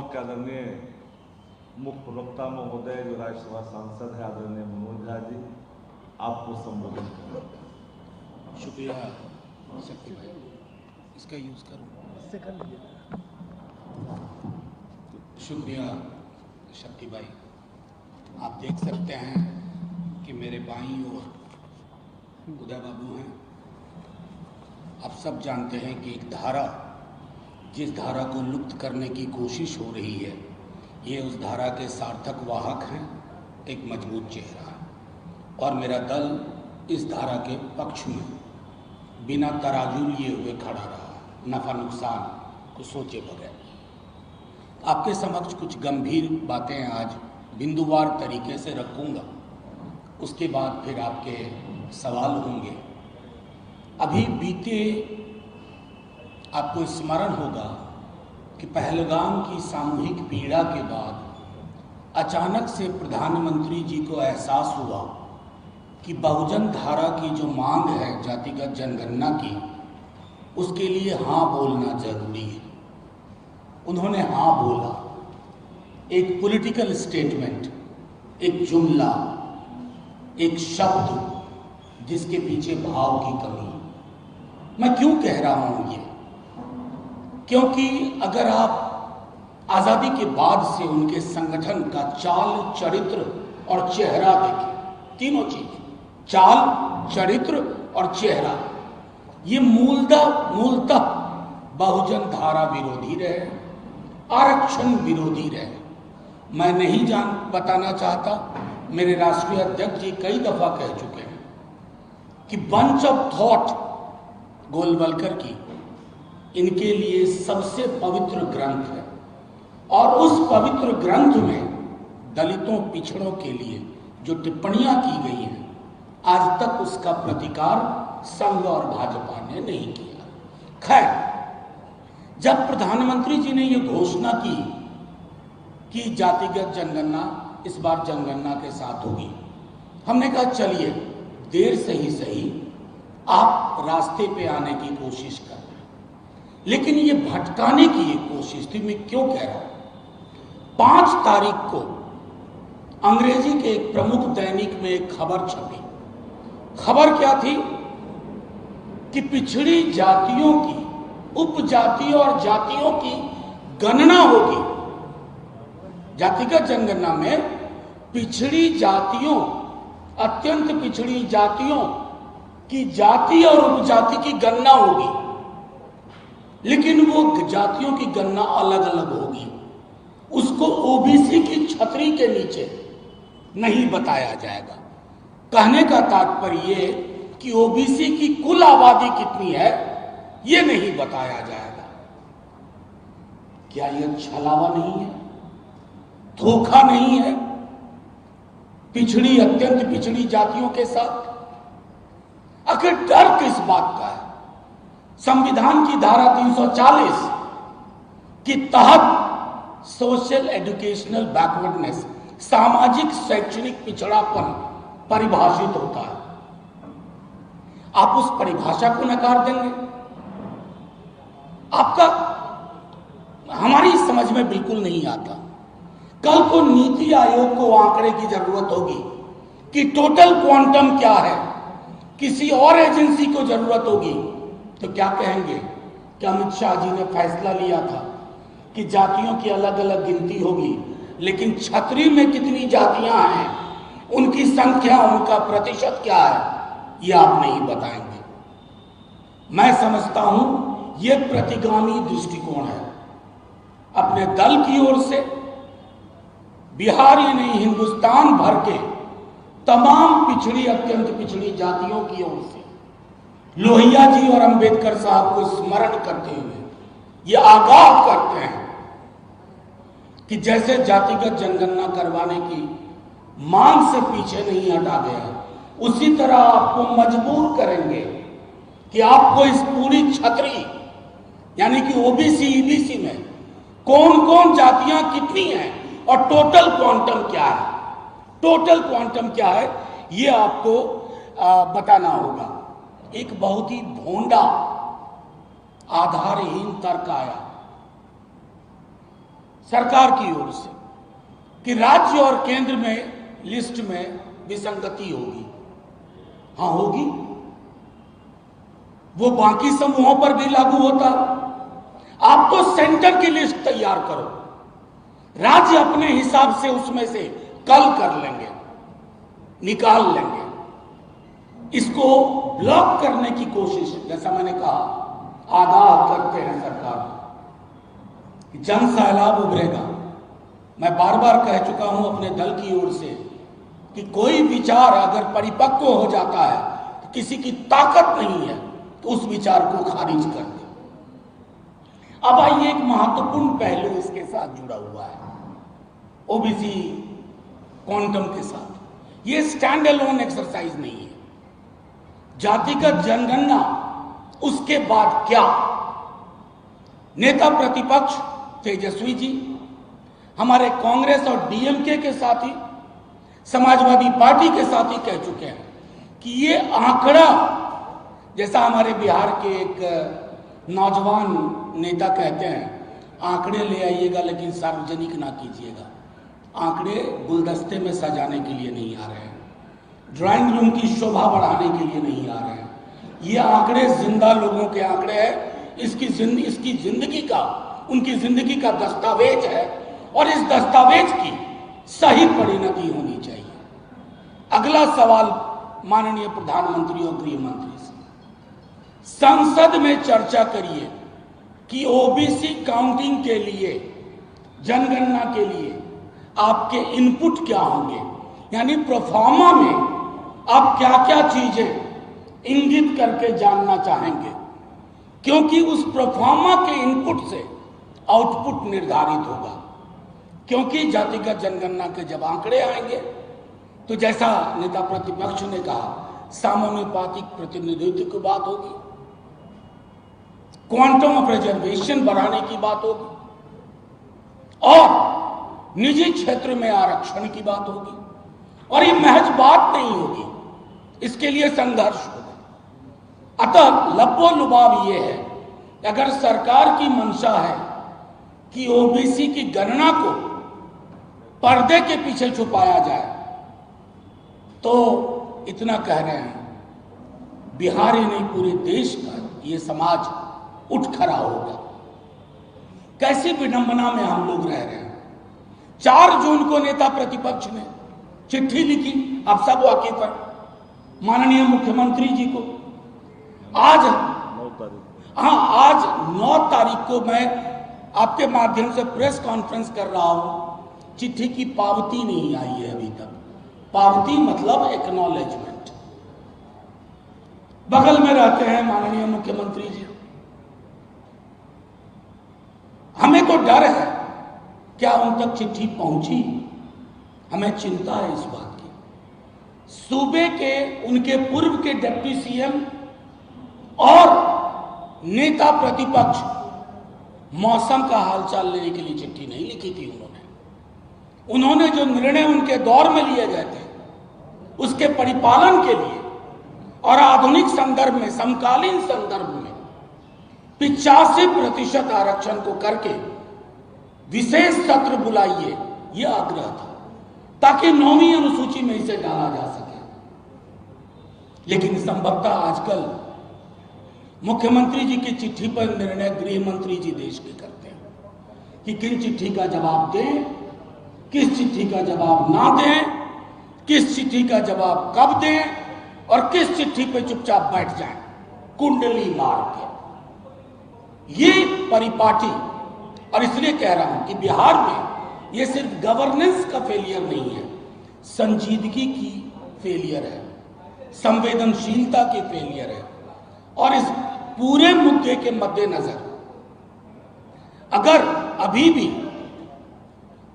Block के आदरणीय मुख्य प्रवक्ता महोदय जो राज्यसभा सांसद है आदरणीय मनोज झा जी, आपको संबोधित करें। शुक्रिया शक्ति भाई, इसका यूज करूँ इससे कर लीजिए। शुक्रिया शक्ति भाई। आप देख सकते हैं कि मेरे बाईं ओर उदय बाबू हैं। आप सब जानते हैं कि एक धारा, जिस धारा को लुप्त करने की कोशिश हो रही है, ये उस धारा के सार्थक वाहक हैं, एक मजबूत चेहरा है। और मेरा दल इस धारा के पक्ष में बिना तराजू लिए हुए खड़ा रहा, नफा नुकसान को सोचे बगैर। आपके समक्ष कुछ गंभीर बातें आज बिंदुवार तरीके से रखूंगा, उसके बाद फिर आपके सवाल होंगे। अभी बीते आपको स्मरण होगा कि पहलगाम की सामूहिक पीड़ा के बाद अचानक से प्रधानमंत्री जी को एहसास हुआ कि बहुजन धारा की जो मांग है जातिगत जनगणना की, उसके लिए हाँ बोलना जरूरी है। उन्होंने हाँ बोला। एक पॉलिटिकल स्टेटमेंट, एक जुमला, एक शब्द जिसके पीछे भाव की कमी। मैं क्यों कह रहा हूं ये? क्योंकि अगर आप आजादी के बाद से उनके संगठन का चाल, चरित्र और चेहरा देखें, तीनों चीज, चाल, चरित्र और चेहरा, ये मूलतः बहुजन धारा विरोधी रहे, आरक्षण विरोधी रहे। मैं नहीं बताना चाहता, मेरे राष्ट्रीय अध्यक्ष जी कई दफा कह चुके हैं कि बंच ऑफ थॉट गोलवलकर की इनके लिए सबसे पवित्र ग्रंथ है। और उस पवित्र ग्रंथ में दलितों, पिछड़ों के लिए जो टिप्पणियां की गई हैं, आज तक उसका प्रतिकार संघ और भाजपा ने नहीं किया। खैर, जब प्रधानमंत्री जी ने यह घोषणा की कि जातिगत जनगणना इस बार जनगणना के साथ होगी, हमने कहा चलिए देर से ही सही आप रास्ते पे आने की कोशिश कर। लेकिन ये भटकाने की एक कोशिश थी। मैं क्यों कह रहा हूं? 5 तारीख को अंग्रेजी के एक प्रमुख दैनिक में एक खबर छपी। खबर क्या थी कि पिछड़ी जातियों की, उपजातियों और जातियों की गणना होगी। जातिगत जनगणना में पिछड़ी जातियों, अत्यंत पिछड़ी जातियों की जाति और उपजाति की गणना होगी, लेकिन वो जातियों की गणना अलग अलग होगी। उसको ओबीसी की छतरी के नीचे नहीं बताया जाएगा। कहने का तात्पर्य ये कि ओबीसी की कुल आबादी कितनी है, ये नहीं बताया जाएगा। क्या यह छलावा नहीं है? धोखा नहीं है पिछड़ी, अत्यंत पिछड़ी जातियों के साथ? आखिर डर किस बात का है? संविधान की धारा 340 के तहत सोशल एजुकेशनल बैकवर्डनेस, सामाजिक शैक्षणिक पिछड़ापन परिभाषित होता है। आप उस परिभाषा को नकार देंगे? आपका हमारी समझ में बिल्कुल नहीं आता। कल को नीति आयोग को आंकड़े की जरूरत होगी कि टोटल क्वांटम क्या है, किसी और एजेंसी को जरूरत होगी, तो क्या कहेंगे कि अमित शाह जी ने फैसला लिया था कि जातियों की अलग अलग गिनती होगी, लेकिन छतरी में कितनी जातियां हैं, उनकी संख्या, उनका प्रतिशत क्या है, यह आप नहीं बताएंगे। मैं समझता हूं यह प्रतिगामी दृष्टिकोण है। अपने दल की ओर से बिहार ही नहीं, हिंदुस्तान भर के तमाम पिछड़ी, अत्यंत पिछड़ी जातियों की ओर से लोहिया जी और अंबेडकर साहब को स्मरण करते हुए ये आगाह करते हैं कि जैसे जातिगत जनगणना करवाने की मांग से पीछे नहीं हटा गया, उसी तरह आपको मजबूर करेंगे कि आपको इस पूरी छतरी यानी कि ओबीसी, ईबीसी में कौन कौन जातियां कितनी हैं और टोटल क्वांटम क्या है, टोटल क्वांटम क्या है, ये आपको बताना होगा। एक बहुत ही भोंडा, आधारहीन तर्क आया सरकार की ओर से कि राज्य और केंद्र में लिस्ट में विसंगति होगी। हां होगी, वो बाकी समूहों पर भी लागू होता। आप तो सेंटर की लिस्ट तैयार करो, राज्य अपने हिसाब से उसमें से कल कर लेंगे, निकाल लेंगे। इसको ब्लॉक करने की कोशिश, जैसा मैंने कहा, आगाह करते हैं सरकार कि जन सैलाब उभरेगा। मैं बार बार कह चुका हूं अपने दल की ओर से कि कोई विचार अगर परिपक्व हो जाता है तो किसी की ताकत नहीं है तो उस विचार को खारिज कर दे। अब आइए, एक महत्वपूर्ण पहलू इसके साथ जुड़ा हुआ है, ओबीसी क्वांटम के साथ। ये स्टैंड अलोन एक्सरसाइज नहीं है। जातिगत जनगणना, उसके बाद क्या? नेता प्रतिपक्ष तेजस्वी जी, हमारे कांग्रेस और डीएमके के साथी, समाजवादी पार्टी के साथी कह चुके हैं कि ये आंकड़ा, जैसा हमारे बिहार के एक नौजवान नेता कहते हैं, आंकड़े ले आइएगा लेकिन सार्वजनिक ना कीजिएगा। आंकड़े गुलदस्ते में सजाने के लिए नहीं आ रहे हैं, ड्राइंग रूम की शोभा बढ़ाने के लिए नहीं आ रहे हैं। ये आंकड़े जिंदा लोगों के आंकड़े हैं, इसकी जिंदगी का, उनकी जिंदगी का दस्तावेज है और इस दस्तावेज की सही परिणति होनी चाहिए। अगला सवाल माननीय प्रधानमंत्री और गृह मंत्री से, संसद में चर्चा करिए कि ओबीसी काउंटिंग के लिए, जनगणना के लिए आपके इनपुट क्या होंगे, यानी प्रोफार्मा में आप क्या क्या चीजें इंगित करके जानना चाहेंगे, क्योंकि उस प्रोफार्मा के इनपुट से आउटपुट निर्धारित होगा। क्योंकि जातिगत जनगणना के जब आंकड़े आएंगे तो जैसा नेता प्रतिपक्ष ने कहा, समानुपातिक प्रतिनिधित्व की बात होगी, क्वांटम ऑफ रिजर्वेशन बढ़ाने की बात होगी और निजी क्षेत्र में आरक्षण की बात होगी। और ये महज बात नहीं होगी, इसके लिए संघर्ष होगा। अतः लब्बो-लुबाब ये है, अगर सरकार की मंशा है कि ओबीसी की गणना को पर्दे के पीछे छुपाया जाए, तो इतना कह रहे हैं, बिहार ही नहीं पूरे देश का ये समाज उठ खड़ा होगा। कैसी विडंबना में हम लोग रह रहे हैं। 4 जून को नेता प्रतिपक्ष ने चिट्ठी लिखी, आप सब वाकिफ हैं, माननीय मुख्यमंत्री जी को। आज 9 तारीख को मैं आपके माध्यम से प्रेस कॉन्फ्रेंस कर रहा हूं। चिट्ठी की पावती नहीं आई है अभी तक। पावती मतलब एक्नॉलेजमेंट। बगल में रहते हैं माननीय मुख्यमंत्री जी। हमें तो डर है, क्या उन तक चिट्ठी पहुंची? हमें चिंता है इस बात की। सूबे के, उनके पूर्व के डिप्टी सीएम और नेता प्रतिपक्ष मौसम का हालचाल लेने के लिए चिट्ठी नहीं लिखी थी। उन्होंने जो निर्णय उनके दौर में लिए गए थे उसके परिपालन के लिए और आधुनिक संदर्भ में, समकालीन संदर्भ में 85% आरक्षण को करके विशेष सत्र बुलाइए, यह आग्रह था, ताकि 9वीं अनुसूची में इसे डाला जा सके। लेकिन संभवतः आजकल मुख्यमंत्री जी की चिट्ठी पर निर्णय गृह मंत्री जी देश के करते हैं कि किन चिट्ठी का जवाब दें, किस चिट्ठी का जवाब ना दें, किस चिट्ठी का जवाब कब दें और किस चिट्ठी पे चुपचाप बैठ जाएं, कुंडली मार के। ये परिपाटी, और इसलिए कह रहा हूं कि बिहार में ये सिर्फ गवर्नेंस का फेलियर नहीं है, संजीदगी की फेलियर है, संवेदनशीलता की फेलियर है। और इस पूरे मुद्दे के मद्देनजर अगर अभी भी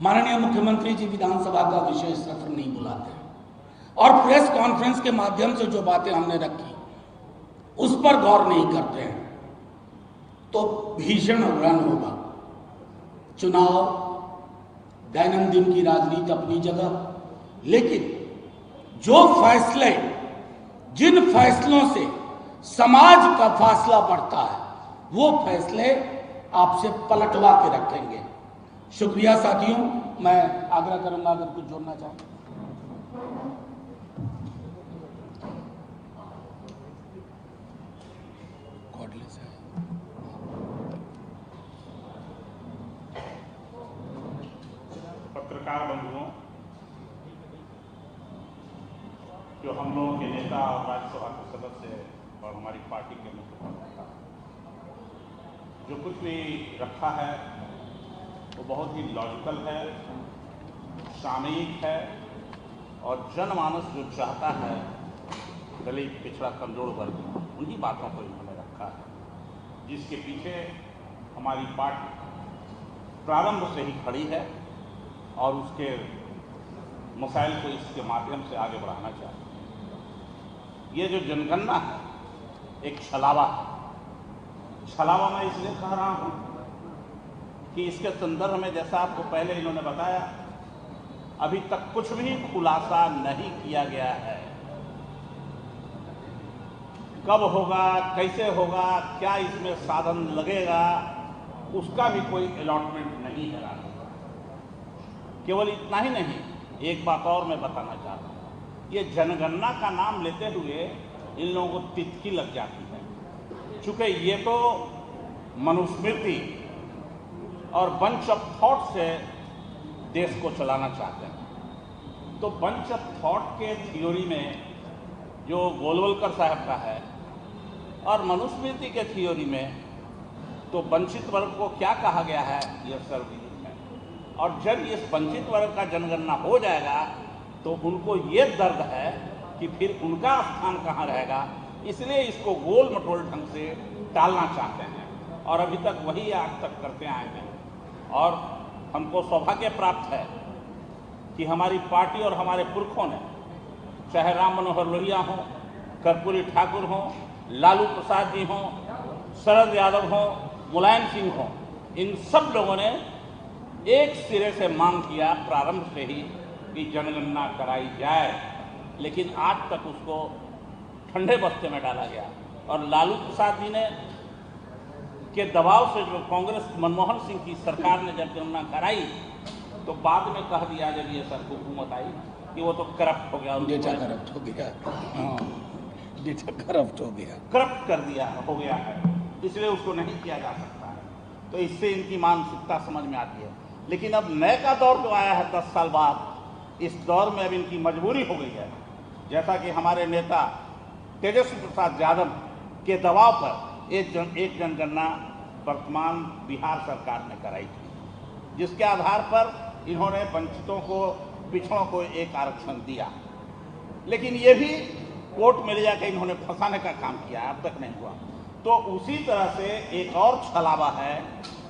माननीय मुख्यमंत्री जी विधानसभा का विशेष सत्र नहीं बुलाते और प्रेस कॉन्फ्रेंस के माध्यम से जो बातें हमने रखी उस पर गौर नहीं करते हैं, तो भीषण रण होगा। चुनाव, दैनंदिन की राजनीति अपनी जगह, लेकिन जो फैसले, जिन फैसलों से समाज का फासला बढ़ता है, वो फैसले आपसे पलटवा के रखेंगे। शुक्रिया साथियों, मैं आग्रह करूंगा अगर कुछ जोड़ना चाहें। पत्रकार बंधुओं, जो हम लोगों के नेता और राज्यसभा के सदस्य और हमारी पार्टी के मुख्य प्रवक्ता जो कुछ भी रखा है वो बहुत ही लॉजिकल है, सामयिक है और जनमानस जो चाहता है, दलित पिछड़ा कमजोर वर्ग, उन्हीं बातों को इन्होंने रखा है, जिसके पीछे हमारी पार्टी प्रारंभ से ही खड़ी है और उसके मसाइल को इसके माध्यम से आगे बढ़ाना चाहते हैं। ये जो जनगणना है एक छलावा है। छलावा मैं इसलिए कह रहा हूँ कि इसके संदर्भ में, जैसा आपको पहले इन्होंने बताया, अभी तक कुछ भी खुलासा नहीं किया गया है। कब होगा, कैसे होगा, क्या इसमें साधन लगेगा, उसका भी कोई अलॉटमेंट नहीं है। केवल इतना ही नहीं, एक बात और मैं बताना चाहता हूँ, ये जनगणना का नाम लेते हुए इन लोगों को तितकी लग जाती है, चूँकि ये तो मनुस्मृति और बंच ऑफ थॉट से देश को चलाना चाहते हैं। तो बंच ऑफ थॉट के थ्योरी में जो गोलवलकर साहब का है और मनुस्मृति के थ्योरी में तो वंचित वर्ग को क्या कहा गया है, यह सर्वविदित है। और जब इस वंचित वर्ग का जनगणना हो जाएगा तो उनको ये दर्द है कि फिर उनका स्थान कहाँ रहेगा, इसलिए इसको गोल मटोल ढंग से टालना चाहते हैं और अभी तक वही आज तक करते आए हैं। और हमको सौभाग्य प्राप्त है कि हमारी पार्टी और हमारे पुरखों ने, चाहे राम मनोहर लोहिया हों, कर्पूरी ठाकुर हों, लालू प्रसाद जी हों, शरद यादव हों, मुलायम सिंह हों, इन सब लोगों ने एक सिरे से मांग किया प्रारंभ से ही कि जनगणना कराई जाए, लेकिन आज तक उसको ठंडे बस्ते में डाला गया। और लालू प्रसाद जी ने के दबाव से जो कांग्रेस मनमोहन सिंह की सरकार ने जब जनगणना कराई तो बाद में कह दिया जब ये सब हुकूमत आई कि वो तो करप्ट हो गया, डेटा करप्ट हो गया, डेटा करप्ट हो गया, करप्ट कर दिया हो गया है, इसलिए उसको नहीं किया जा सकता है। तो इससे इनकी मानसिकता समझ में आती है। लेकिन अब नए का दौर जो आया है 10 साल बाद, इस दौर में अब इनकी मजबूरी हो गई है। जैसा कि हमारे नेता तेजस्वी प्रसाद यादव के दबाव पर एक जनगणना वर्तमान बिहार सरकार ने कराई थी, जिसके आधार पर इन्होंने वंचितों को, पिछड़ों को एक आरक्षण दिया। लेकिन ये भी कोर्ट में ले जाकर इन्होंने फंसाने का काम किया, अब तक नहीं हुआ। तो उसी तरह से एक और छलावा है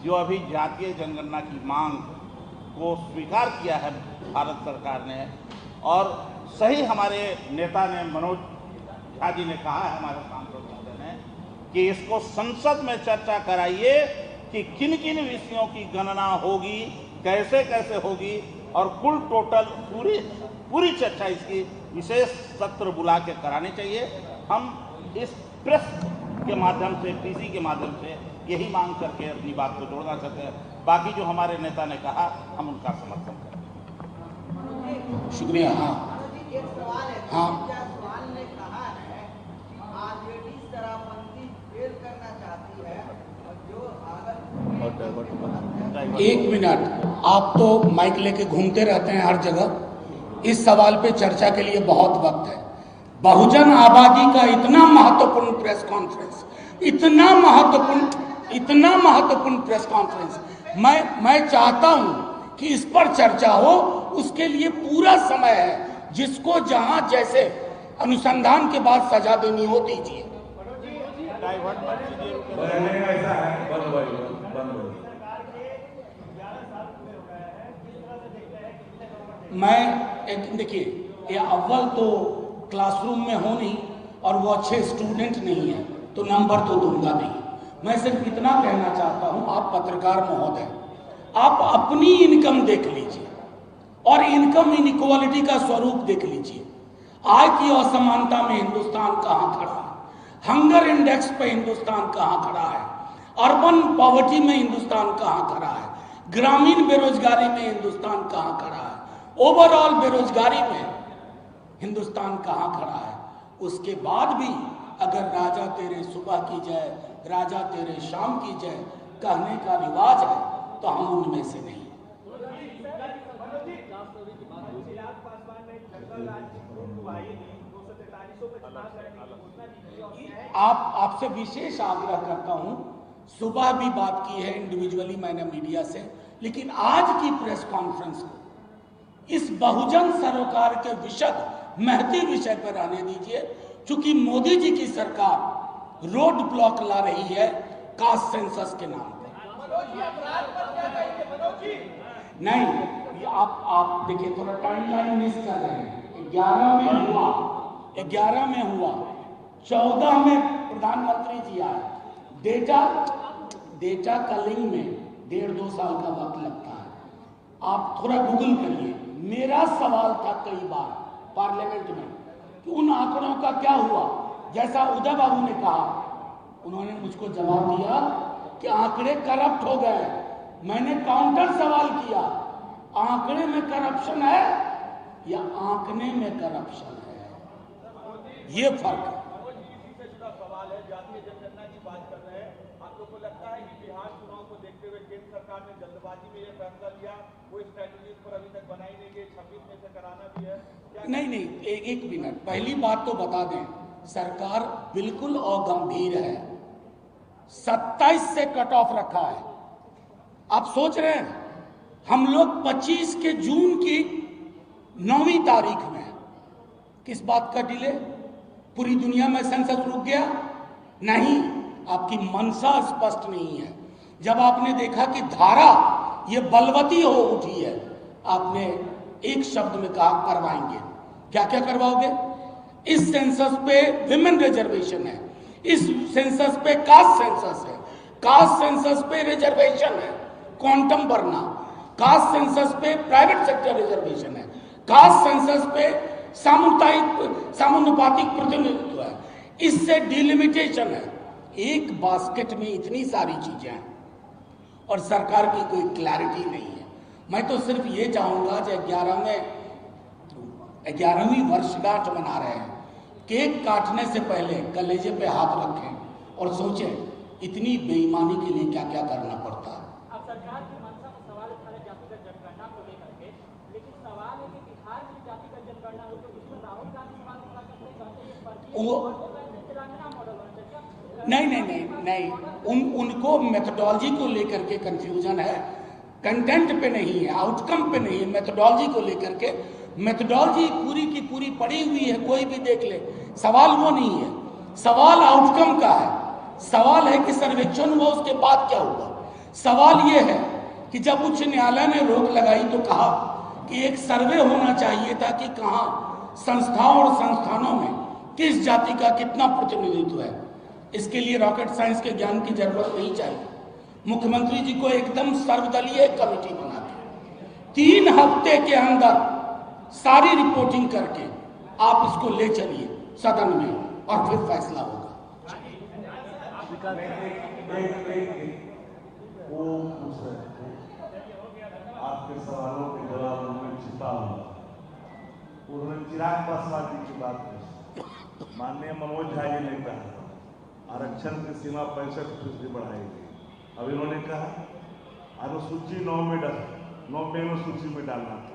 जो अभी जातीय जनगणना की मांग को स्वीकार किया है भारत सरकार ने, और सही हमारे नेता ने, मनोज झा जी ने कहा है, हमारे सांसद महोदय ने, कि इसको संसद में चर्चा कराइए कि किन किन विषयों की गणना होगी, कैसे कैसे होगी, और कुल टोटल पूरी चर्चा इसकी विशेष सत्र बुला के करानी चाहिए। हम इस प्रेस के माध्यम से, पीसी के माध्यम से यही मांग करके अपनी बात को जोड़ना चाहते हैं। बाकी जो हमारे नेता ने कहा, हम उनका समर्थन करें। शुक्रिया। हाँ एक सवाल है, हाँ, सवाल ने कहा है आरजेडी शराबबंदी फेल करना चाहती है और जो अगर एक मिनट, आप तो माइक लेके घूमते रहते हैं हर जगह। इस सवाल पे चर्चा के लिए बहुत वक्त है। बहुजन आबादी का इतना महत्वपूर्ण प्रेस कॉन्फ्रेंस, इतना महत्वपूर्ण प्रेस कॉन्फ्रेंस, मैं चाहता हूं कि इस पर चर्चा हो। उसके लिए पूरा समय है, जिसको जहां जैसे अनुसंधान के बाद सजा देनी हो दीजिए। मैं देखिए, ये अव्वल तो क्लासरूम में हो नहीं और वो अच्छे स्टूडेंट नहीं है, तो नंबर तो दूंगा नहीं। मैं सिर्फ इतना कहना चाहता हूं, आप पत्रकार महोदय, आप अपनी इनकम देख लीजिए और इनकम इनइक्वालिटी का स्वरूप देख लीजिए। आय की असमानता में हिंदुस्तान कहां खड़ा है, हंगर इंडेक्स पे हिंदुस्तान कहां खड़ा है, अर्बन पॉवर्टी में हिंदुस्तान कहां खड़ा है, ग्रामीण बेरोजगारी में हिंदुस्तान कहां खड़ा है, ओवरऑल बेरोजगारी में हिंदुस्तान कहां खड़ा है। उसके बाद भी अगर राजा तेरे सुबह की जय, राजा तेरे शाम की जय कहने का रिवाज है तो हम उनमें से नहीं। आपसे विशेष आग्रह करता हूं, सुबह भी बात की है इंडिविजुअली मैंने मीडिया से, लेकिन आज की प्रेस कॉन्फ्रेंस को इस बहुजन सरोकार के विशद महती विषय पर आने दीजिए, क्योंकि मोदी जी की सरकार रोड ब्लॉक ला रही है कास्ट सेंसस के नाम पर। नहीं, आप देखिए, थोड़ा टाइमलाइन मिस कर रहे हैं। 11 में हुआ, 11 में हुआ, 14 में प्रधानमंत्री जी आए। डेटा कलिंग में 1.5-2 साल का वक्त लगता है। आप थोड़ा गूगल करिए। मेरा सवाल था कई बार पार्लियामेंट में कि उन आंकड़ों का क्या हुआ। जैसा उदय बाबू ने कहा, उन्होंने मुझको जवाब दिया कि आंकड़े करप्ट हो गए। मैंने काउंटर सवाल किया, आंकड़े में करप्शन है या आंकने में करप्शन है, ये फर्क है। सवाल है, जातीय जनगणना की बात कर रहे हैं, आप लोग को लगता है कि बिहार चुनाव को देखते हुए केंद्र सरकार ने जल्दबाजी में यह फैसला लिया, कोई स्ट्रैटेजी पर अभी तक बनाई नहीं गई, 26 में से कराना भी है? नहीं, एक मिनट, पहली बात तो बता दें, सरकार बिल्कुल अगंभीर है। 27 से कट ऑफ रखा है। आप सोच रहे हैं हम लोग 25 के जून की 9वीं तारीख में, किस बात का डिले? पूरी दुनिया में सेंसस रुक गया? नहीं, आपकी मंशा स्पष्ट नहीं है। जब आपने देखा कि धारा ये बलवती हो उठी है, आपने एक शब्द में कहा करवाएंगे। क्या क्या करवाओगे? इस सेंसस पे विमेन रिजर्वेशन है, इस सेंसस पे कास्ट सेंसस है, कास्ट सेंसस पे रिजर्वेशन है, क्वांटम भरना, कास्ट सेंसस पे प्राइवेट सेक्टर रिजर्वेशन है, कास्ट सेंसस पे समानुपातिक प्रतिनिधित्व है, इससे डिलिमिटेशन है। एक बास्केट में इतनी सारी चीजें हैं और सरकार की कोई क्लैरिटी नहीं है। मैं तो सिर्फ ये चाहूंगा कि 11वीं वर्षगांठ मना रहे हैं, केक काटने से पहले कलेजे पे हाथ रखें और सोचें इतनी बेईमानी के लिए क्या क्या करना पड़ता है। अब सरकार की मंशा में सवाल उठा रहे जातिगत जनगणना को लेकर के, लेकिन सवाल है कि बिहार में जातिगत जनगणना हो तो उसमें राहुल गांधी सवाल उठा करते नहीं, उनको मेथोडोलॉजी को लेकर के कंफ्यूजन है, कंटेंट पे नहीं है, आउटकम पे नहीं है, मेथोडोलॉजी को लेकर के। मेथोडोलॉजी पूरी की पूरी पड़ी हुई है, कोई भी देख ले। सवाल वो नहीं है, सवाल आउटकम का है। सवाल है कि सर्वेक्षण हुआ, उसके बाद क्या हुआ। सवाल ये है कि जब उच्च न्यायालय ने रोक लगाई तो कहा कि एक सर्वे होना चाहिए था कि कहाँ संस्थाओं और संस्थानों में किस जाति का कितना प्रतिनिधित्व है। इसके लिए रॉकेट साइंस के ज्ञान की जरूरत नहीं चाहिए। मुख्यमंत्री जी को एकदम सर्वदलीय कमेटी बना के 3 हफ्ते के अंदर सारी रिपोर्टिंग करके आप इसको ले चलिए सदन में और फिर फैसला होगा। वो पूछ रहे थे, आपके सवालों के जवाब में छिपा हुआ। उन्होंने चिराग पासवान जी की बात की। माननीय मनोज झा जी ने कहा आरक्षण की सीमा 65% बढ़ाई गई। अब इन्होंने कहा अनुसूची 9 में सूची में डालना था।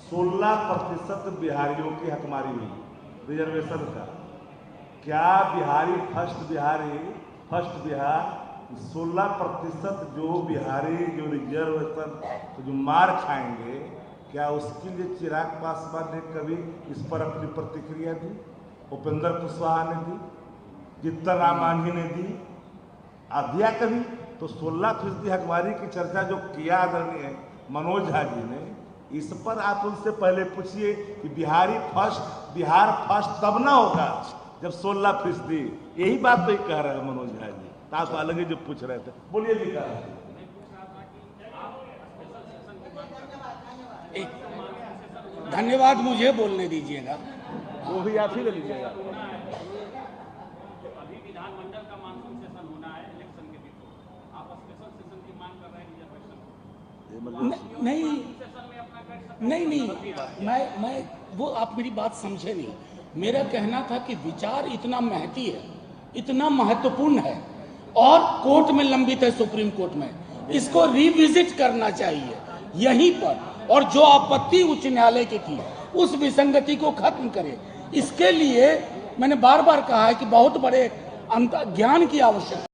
16% बिहारियों की हकमारी हुई रिजर्वेशन का। क्या बिहारी फर्स्ट बिहार 16% जो बिहारी जो रिजर्वेशन तो जो मार खाएंगे, क्या उसके लिए चिराग पासवान ने कभी इस पर अपनी प्रतिक्रिया दी? उपेंद्र कुशवाहा ने दी, जीतन राम मांझी ने दी, आप दिया कभी? तो 16% हकमारी की चर्चा जो किया आदरणीय मनोज झा जी ने, इस पर आप उनसे पहले पूछिए कि बिहार फर्स्ट तब ना होगा जब 16%। यही बात तो कह रहे हैं मनोज झा जी। तो आप अलग ही जो पूछ रहे थे, बोलिए जी। धन्यवाद, मुझे बोलने दीजिएगा। वो भी आप ही ले लीजिएगा। अभी विधानमंडल का मानसून सेशन होना है इलेक्शन के बीच, आप स्पेशल सेशन की मांग कर रहे हैं रिजर्वेशन। नहीं, मैं वो आप मेरी बात समझे नहीं। मेरा कहना था कि विचार इतना महती है, इतना महत्वपूर्ण है और कोर्ट में लंबित है, सुप्रीम कोर्ट में, इसको रिविजिट करना चाहिए यहीं पर, और जो आपत्ति उच्च न्यायालय की थी उस विसंगति को खत्म करे। इसके लिए मैंने बार बार कहा है कि बहुत बड़े ज्ञान की आवश्यकता